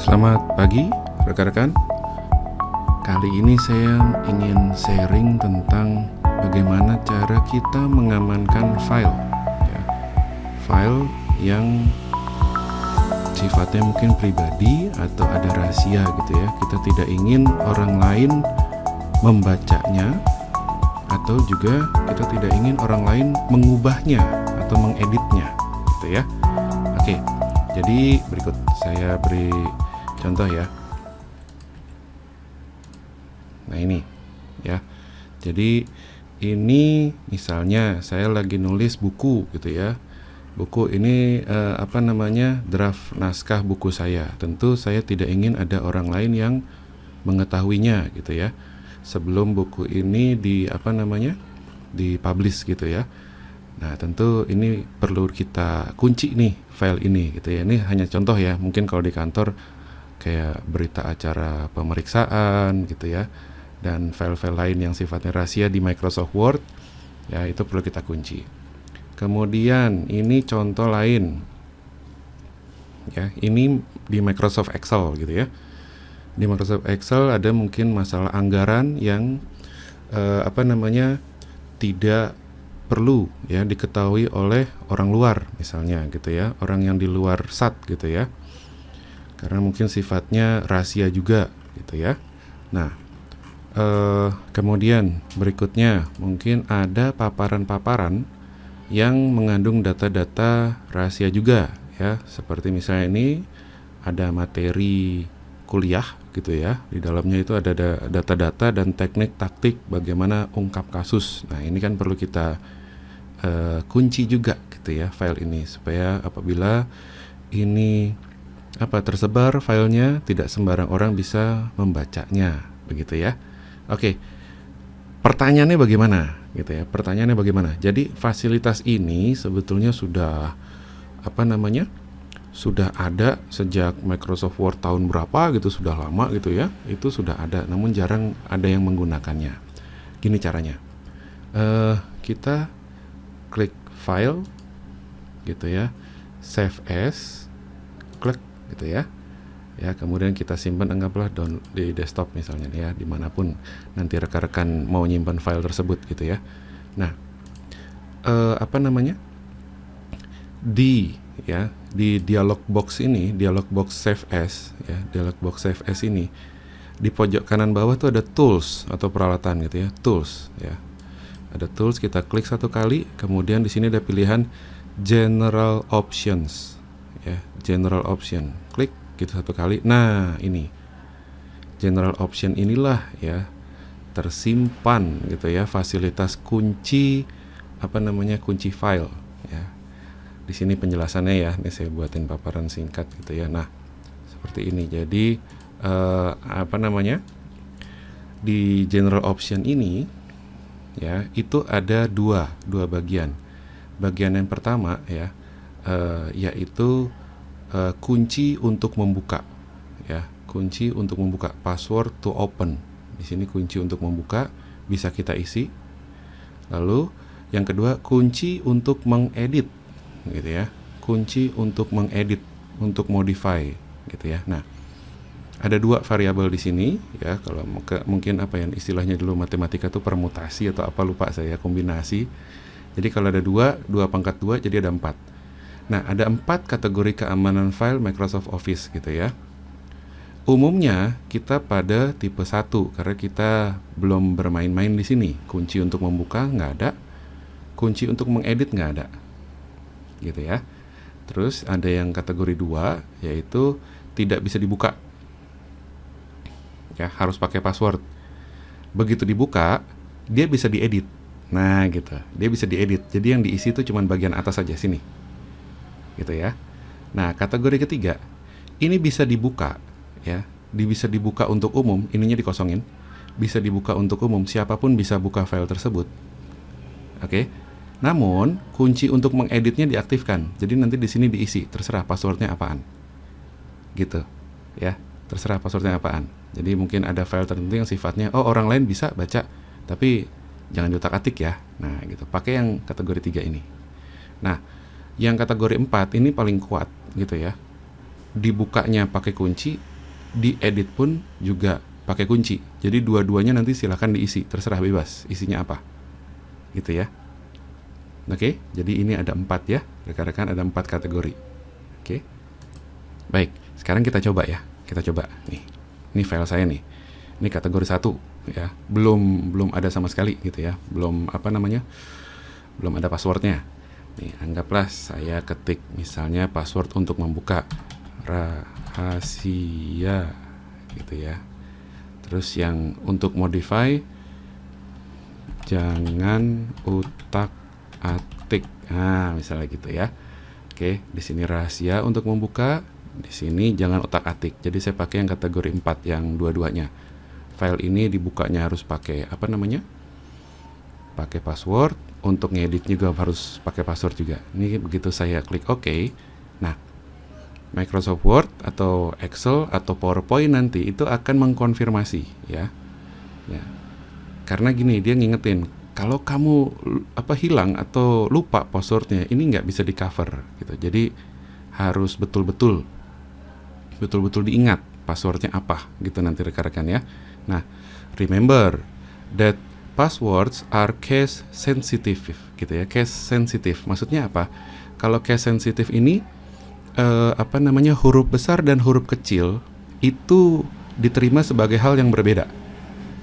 Selamat pagi rekan-rekan. Kali ini saya ingin sharing tentang bagaimana cara kita mengamankan file ya. File yang sifatnya mungkin pribadi atau ada rahasia gitu ya. Kita tidak ingin orang lain membacanya, atau juga kita tidak ingin orang lain mengubahnya atau mengeditnya gitu ya. Oke, jadi berikut saya beri contoh ya. Nah ini ya. Jadi ini misalnya saya lagi nulis buku gitu ya. Buku ini draft naskah buku saya. Tentu saya tidak ingin ada orang lain yang mengetahuinya gitu ya. Sebelum buku ini dipublish gitu ya. Nah, tentu ini perlu kita kunci nih file ini gitu ya. Ini hanya contoh ya. Mungkin kalau di kantor kayak berita acara pemeriksaan gitu ya, dan file-file lain yang sifatnya rahasia di Microsoft Word ya, itu perlu kita kunci. Kemudian ini contoh lain ya, ini di Microsoft Excel gitu ya. Di Microsoft Excel ada mungkin masalah anggaran yang tidak perlu ya diketahui oleh orang luar misalnya gitu ya, orang yang di luar SAT gitu ya, karena mungkin sifatnya rahasia juga gitu ya. Nah, kemudian berikutnya mungkin ada paparan-paparan yang mengandung data-data rahasia juga ya, seperti misalnya ini ada materi kuliah gitu ya, di dalamnya itu ada data-data dan teknik taktik bagaimana ungkap kasus. Nah, ini kan perlu kita kunci juga gitu ya file ini, supaya apabila ini tersebar filenya, tidak sembarang orang bisa membacanya begitu ya. Oke, pertanyaannya bagaimana gitu ya? Pertanyaannya bagaimana? Jadi fasilitas ini sebetulnya sudah sudah ada sejak Microsoft Word tahun berapa gitu, sudah lama gitu ya. Itu sudah ada, namun jarang ada yang menggunakannya. Gini caranya. Kita klik file gitu ya, save as, klik gitu ya. Ya, kemudian kita simpan, anggaplah di desktop misalnya ya, dimanapun nanti rekan-rekan mau nyimpan file tersebut gitu ya. Nah, di dialog box ini, dialog box save as ya, dialog box save as ini di pojok kanan bawah tuh ada tools atau peralatan gitu ya, tools ya. Ada tools, kita klik satu kali, kemudian di sini ada pilihan general options ya, general option, klik gitu satu kali. Nah, ini general option inilah ya tersimpan gitu ya fasilitas kunci kunci file ya. Di sini penjelasannya ya, ini saya buatin paparan singkat gitu ya. Nah, seperti ini. Jadi di general option ini ya, itu ada dua bagian. Bagian yang pertama ya, yaitu kunci untuk membuka ya, kunci untuk membuka, password to open. Di sini kunci untuk membuka bisa kita isi. Lalu yang kedua, kunci untuk mengedit gitu ya, kunci untuk mengedit, untuk modify gitu ya. Nah, ada dua variabel di sini ya. Kalau mungkin istilahnya dulu matematika itu permutasi atau apa, lupa saya, kombinasi. Jadi kalau ada dua pangkat 2 jadi ada 4. Nah, ada 4 kategori keamanan file Microsoft Office gitu ya. Umumnya kita pada tipe 1 karena kita belum bermain-main di sini. Kunci untuk membuka nggak ada, kunci untuk mengedit nggak ada gitu ya. Terus ada yang kategori 2, yaitu tidak bisa dibuka ya, harus pakai password. Begitu dibuka, dia bisa diedit. Nah gitu, dia bisa diedit. Jadi yang diisi itu cuma bagian atas saja sini gitu ya. Nah, kategori ketiga, ini bisa dibuka ya, bisa dibuka untuk umum, ininya dikosongin, bisa dibuka untuk umum, siapapun bisa buka file tersebut. Oke. Namun kunci untuk mengeditnya diaktifkan. Jadi nanti di sini diisi, terserah passwordnya apaan gitu ya, terserah passwordnya apaan. Jadi mungkin ada file tertentu yang sifatnya orang lain bisa baca, tapi jangan diotak-atik ya. Nah gitu, pakai yang kategori 3 ini. Nah, yang kategori 4 ini paling kuat gitu ya. Dibukanya pakai kunci, diedit pun juga pakai kunci. Jadi dua-duanya nanti silahkan diisi, terserah bebas isinya apa, gitu ya. Oke, jadi ini ada 4 ya, rekan-rekan, ada 4 kategori. Oke, baik. Sekarang kita coba ya, kita coba nih. Ini file saya nih. Ini kategori 1 ya, belum ada sama sekali gitu ya, belum ada passwordnya. Nih, anggaplah saya ketik misalnya password untuk membuka rahasia gitu ya. Terus yang untuk modify jangan utak-atik. Nah, misalnya gitu ya. Oke, di sini rahasia untuk membuka, di sini jangan otak-atik. Jadi saya pakai yang kategori 4 yang dua-duanya. File ini dibukanya harus pakai pakai password, untuk ngedit juga harus pakai password juga. Ini begitu saya klik OK. Nah, Microsoft Word atau Excel atau PowerPoint nanti itu akan mengkonfirmasi ya. Ya. Karena gini, dia ngingetin kalau kamu hilang atau lupa passwordnya, ini nggak bisa di cover gitu. Jadi harus betul-betul diingat passwordnya apa gitu nanti rekan-rekan ya. Nah, remember that passwords are case sensitive gitu ya. Case sensitive maksudnya apa? Kalau case sensitive ini huruf besar dan huruf kecil itu diterima sebagai hal yang berbeda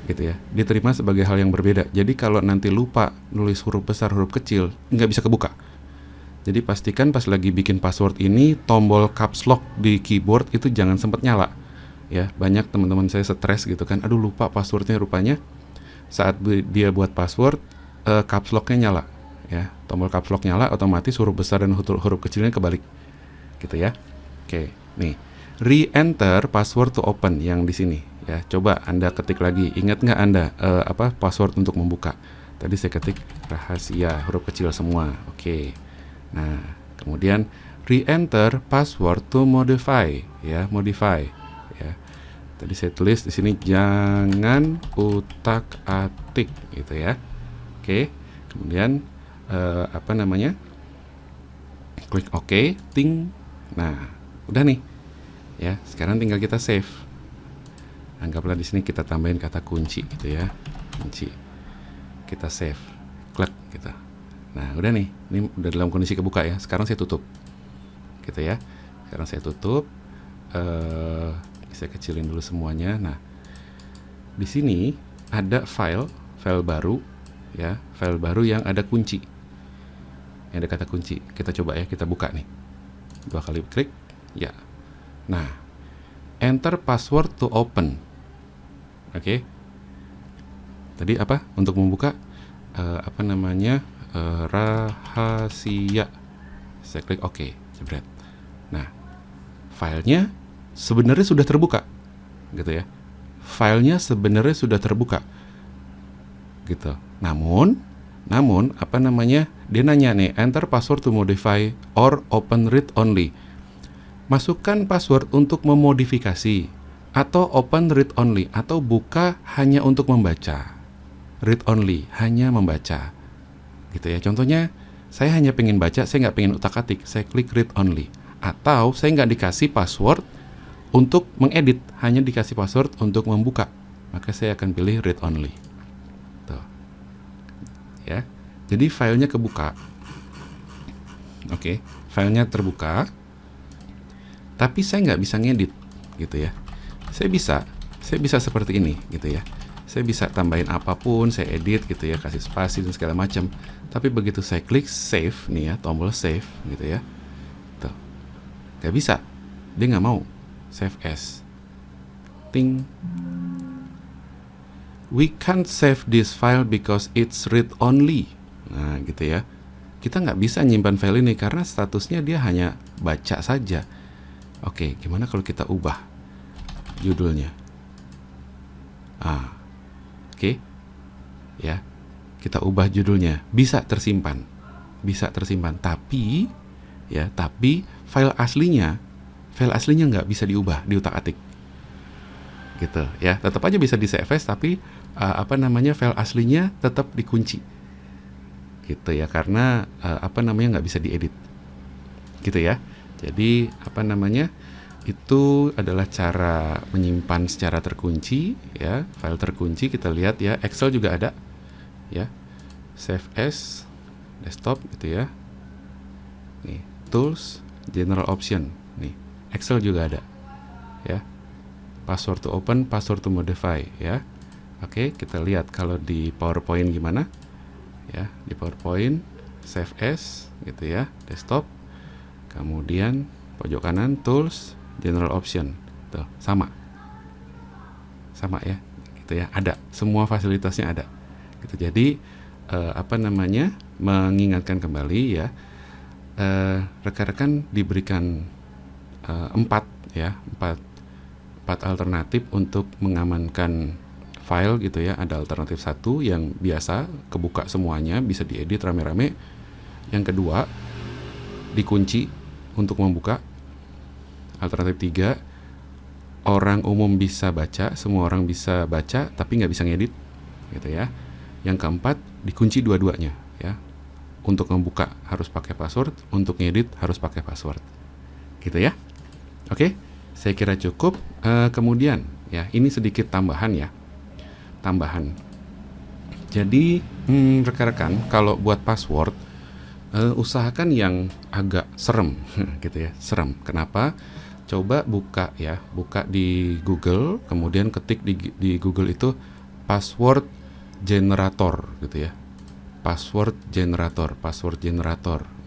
gitu ya. Diterima sebagai hal yang berbeda. Jadi kalau nanti lupa nulis huruf besar huruf kecil nggak bisa kebuka. Jadi pastikan pas lagi bikin password ini tombol caps lock di keyboard itu jangan sempat nyala. Ya, banyak teman-teman saya stres gitu kan. Aduh, lupa passwordnya rupanya. Saat dia buat password, caps lock-nya nyala. Ya, tombol caps lock nyala, otomatis huruf besar dan huruf kecilnya kebalik. Gitu ya. Oke, nih. Re-enter password to open yang di sini. Ya, coba Anda ketik lagi. Ingat nggak Anda password untuk membuka? Tadi saya ketik rahasia, huruf kecil semua. Oke. Nah, kemudian re-enter password to modify. Ya, modify. Ya. Tadi saya tulis di sini jangan utak-atik gitu ya. Oke. Kemudian klik OK, ting. Nah, udah nih. Ya, sekarang tinggal kita save. Anggaplah di sini kita tambahin kata kunci gitu ya. Kunci. Kita save. Klik gitu. Nah, udah nih. Ini udah dalam kondisi kebuka ya. Sekarang saya tutup. Gitu ya. Sekarang saya tutup. Saya kecilin dulu semuanya. Nah, di sini ada file baru ya, file baru yang ada kunci. Yang ada kata kunci. Kita coba ya, kita buka nih. 2 kali klik, ya. Nah, enter password to open. Oke. Tadi apa? Untuk membuka rahasia. Saya klik OK, jebret. Nah, filenya sebenarnya sudah terbuka, gitu ya. Filenya sebenarnya sudah terbuka, gitu. Namun, dia nanya nih, enter password to modify or open read only. Masukkan password untuk memodifikasi atau open read only, atau buka hanya untuk membaca. Read only, hanya membaca, gitu ya. Contohnya, saya hanya pengen baca, saya nggak pengen utak-atik, saya klik read only. Atau saya nggak dikasih password untuk mengedit, hanya dikasih password untuk membuka, maka saya akan pilih read only. Tuh. Ya. Jadi filenya kebuka. Oke, filenya terbuka. Tapi saya nggak bisa ngedit, gitu ya. Saya bisa seperti ini, gitu ya. Saya bisa tambahin apapun, saya edit gitu ya, kasih spasi dan segala macam. Tapi begitu saya klik save nih ya, tombol save gitu ya. Tuh. Nggak bisa. Dia nggak mau. Save as. Ting. We can't save this file because it's read only. Nah, gitu ya. Kita nggak bisa nyimpan file ini karena statusnya dia hanya baca saja. Oke, gimana kalau kita ubah judulnya? Oke. Ya. Kita ubah judulnya. Bisa tersimpan. Tapi file aslinya nggak bisa diubah, diutak-atik. Gitu ya. Tetap aja bisa di save as, tapi file aslinya tetap dikunci. Gitu ya, karena nggak bisa diedit. Gitu ya. Jadi Itu adalah cara menyimpan secara terkunci ya, file terkunci. Kita lihat ya, Excel juga ada ya. Save as, desktop gitu ya. Nih, tools, general option. Nih, Excel juga ada ya. Password to open, password to modify ya. Oke, kita lihat kalau di PowerPoint gimana ya. Di PowerPoint save as gitu ya, desktop. Kemudian pojok kanan tools, general option. Tuh, sama ya gitu ya, ada semua fasilitasnya ada gitu. Jadi mengingatkan kembali ya, rekan-rekan diberikan empat alternatif untuk mengamankan file gitu ya. Ada alternatif satu yang biasa, kebuka semuanya, bisa diedit rame-rame. Yang kedua, dikunci untuk membuka. Alternatif tiga, orang umum bisa baca, semua orang bisa baca tapi nggak bisa ngedit gitu ya. Yang keempat, dikunci dua-duanya ya. Untuk membuka harus pakai password, untuk ngedit harus pakai password gitu ya. Oke, saya kira cukup. Kemudian ya, ini sedikit tambahan ya, jadi rekan-rekan kalau buat password, usahakan yang agak serem gitu ya. Serem kenapa? Coba buka di Google, kemudian ketik di Google itu password generator gitu ya. Password generator.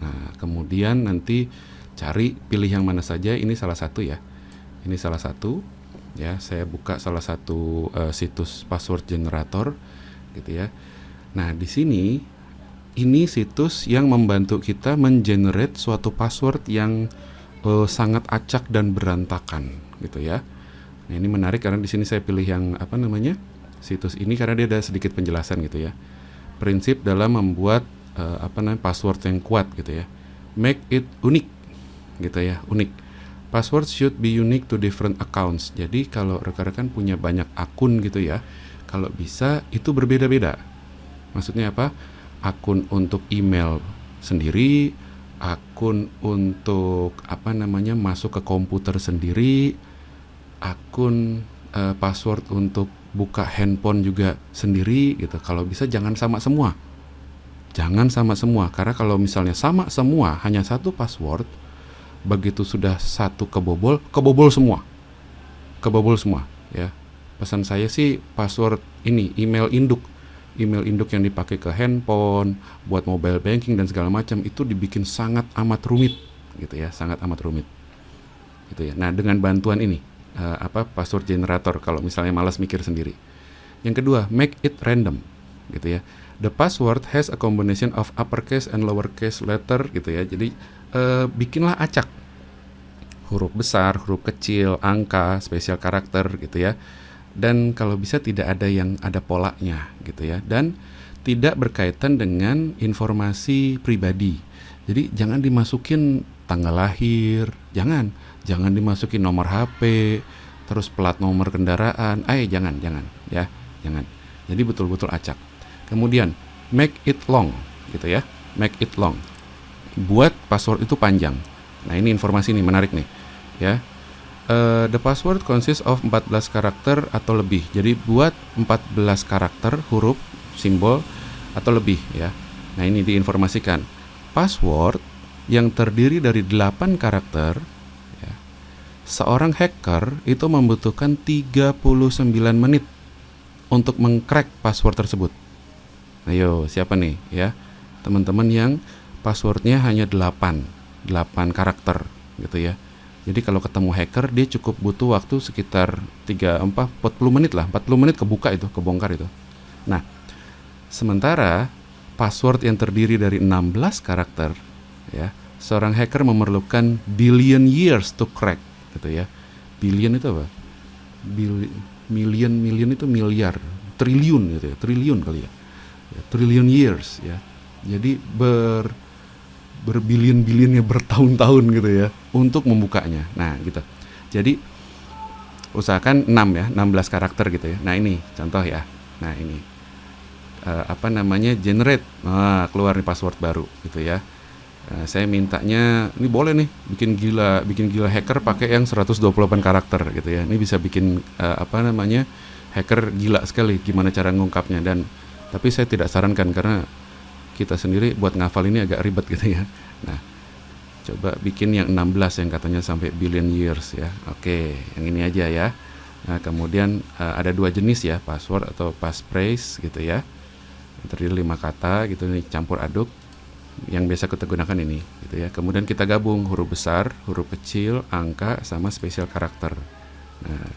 Nah, kemudian nanti cari, pilih yang mana saja. Ini salah satu ya. Ya, saya buka salah satu situs password generator gitu ya. Nah, di sini ini situs yang membantu kita mengenerate suatu password yang sangat acak dan berantakan gitu ya. Nah, ini menarik karena di sini saya pilih yang situs ini karena dia ada sedikit penjelasan gitu ya. Prinsip dalam membuat password yang kuat gitu ya. Make it unique gitu ya, unik. Password should be unique to different accounts. Jadi kalau rekan-rekan punya banyak akun gitu ya, kalau bisa itu berbeda-beda. Maksudnya apa? Akun untuk email sendiri, akun untuk masuk ke komputer sendiri, akun password untuk buka handphone juga sendiri gitu. Kalau bisa jangan sama semua. Karena kalau misalnya sama semua, hanya satu password, begitu sudah satu kebobol semua ya. Pesan saya sih password ini email induk yang dipakai ke handphone, buat mobile banking dan segala macam, itu dibikin sangat amat rumit gitu ya, gitu ya. Nah, dengan bantuan ini password generator, kalau misalnya malas mikir sendiri. Yang kedua, make it random gitu ya. The password has a combination of uppercase and lowercase letter gitu ya. Jadi bikinlah acak, huruf besar, huruf kecil, angka, spesial karakter gitu ya. Dan kalau bisa tidak ada yang ada polanya gitu ya, dan tidak berkaitan dengan informasi pribadi. Jadi jangan dimasukin tanggal lahir, jangan dimasukin nomor HP, terus plat nomor kendaraan, jangan ya, jangan. Jadi betul-betul acak. Kemudian make it long gitu ya, make it long. Buat password itu panjang. Nah, ini informasi nih menarik nih ya. The password consists of 14 karakter atau lebih. Jadi buat 14 karakter, huruf, simbol atau lebih ya. Nah, ini diinformasikan. Password yang terdiri dari 8 karakter ya, seorang hacker itu membutuhkan 39 menit untuk mengcrack password tersebut. Ayo, siapa nih ya? Teman-teman yang passwordnya hanya 8 karakter gitu ya. Jadi kalau ketemu hacker, dia cukup butuh waktu sekitar 40 menit lah. 40 menit kebuka itu, kebongkar itu. Nah, sementara password yang terdiri dari 16 karakter ya, seorang hacker memerlukan billion years to crack gitu ya. Billion itu apa? Million itu miliar, triliun gitu ya. Triliun kali ya. Trillion years ya. Jadi berbilion-bilionnya, bertahun-tahun gitu ya untuk membukanya. Nah, gitu. Jadi usahakan 16 karakter gitu ya. Nah, ini contoh ya. Nah, ini generate. Nah, keluar nih password baru gitu ya. Saya mintanya ini boleh nih bikin gila hacker pakai yang 128 karakter gitu ya. Ini bisa bikin hacker gila sekali gimana cara ngungkapnya, dan tapi saya tidak sarankan karena kita sendiri buat ngafal ini agak ribet gitu ya. Nah, coba bikin yang 16 yang katanya sampai billion years ya. Oke, yang ini aja ya. Nah, kemudian ada dua jenis ya, password atau passphrase gitu ya. Terdiri 5 kata gitu nih, campur aduk. Yang biasa kita gunakan ini gitu ya. Kemudian kita gabung huruf besar, huruf kecil, angka sama spesial karakter. Nah,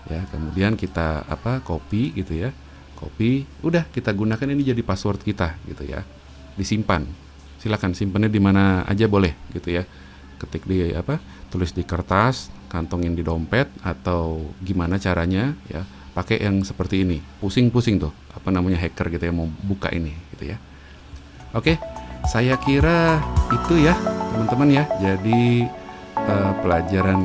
ya, kemudian kita copy gitu ya. Copy, udah kita gunakan ini jadi password kita gitu ya. Disimpan. Silakan simpannya di mana aja boleh gitu ya. Ketik di tulis di kertas, kantongin di dompet, atau gimana caranya ya. Pakai yang seperti ini. Pusing-pusing tuh hacker gitu ya mau buka ini gitu ya. Oke, saya kira itu ya teman-teman ya. Jadi pelajaran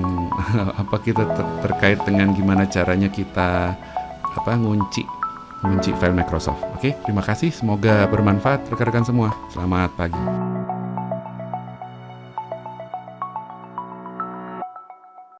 kita terkait dengan gimana caranya kita ngunci file Microsoft. Oke, terima kasih. Semoga bermanfaat rekan-rekan semua. Selamat pagi.